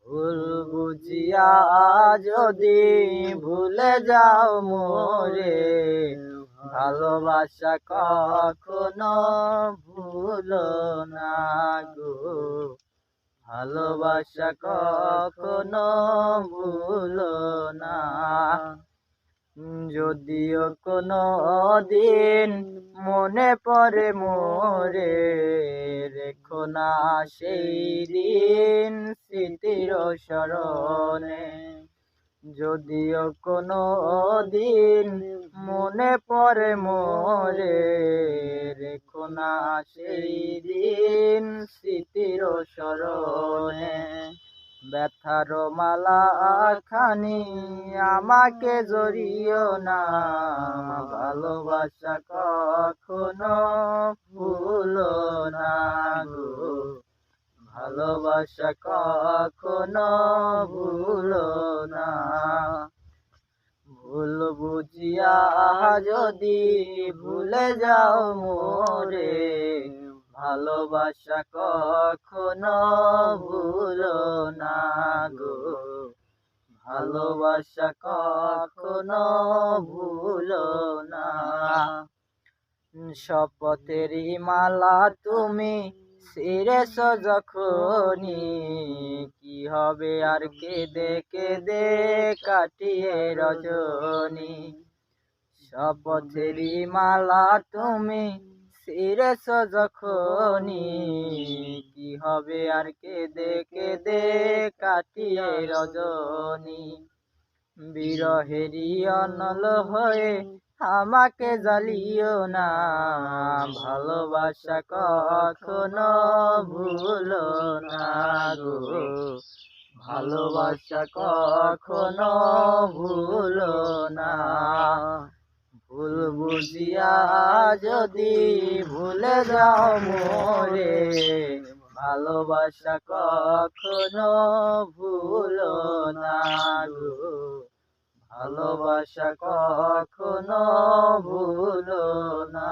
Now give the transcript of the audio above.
ভুল বুঝিয়া যদি ভুলে যাও মোরে, ভালোবাসা কখনো ভুলো না গো, ভালোবাসা কখনো ভুলো না। যদিও কোনো দিন মনে পড়ে মোরে, রেখো না সেই দিন স্মৃতির স্মরণে। যদিও কোনো দিন মনে পড়ে মোরে, রেখো না সেই দিন স্মৃতির স্মরণে। ব্যথার মালা খানি আমাকে জড়িও না, ভালোবাসা কখনো ভুলো না গো, ভালোবাসা কখনো ভুলো না। ভুল বুঝিয়া যদি ভুলে যাও মোরে, ভালোবাসা কখনো ভুলো না গো, ভালোবাসা কখনো ভুলো না। শপথেরই মালা তুমি ছিঁড়েছ যখনি, কি হবে আর কেঁদে কেঁদে কাটিয়ে রজনী। শপথেরই মালা তুমি ছিঁড়েছ যখনি, কি হবে আর কেঁদে কেঁদে কাটিয়ে রজনী। বিরহেরই অনল হয়ে আমাকে জ্বালিও না, ভালোবাসা কখনো ভুলো না গো, ভালোবাসা কখনো ভুলো না। ভুল বুঝিয়া যদি ভুলে যাও মোরে, ভালোবাসা কখনো ভুলো না গো, ভালোবাসা কখনো ভুলো না।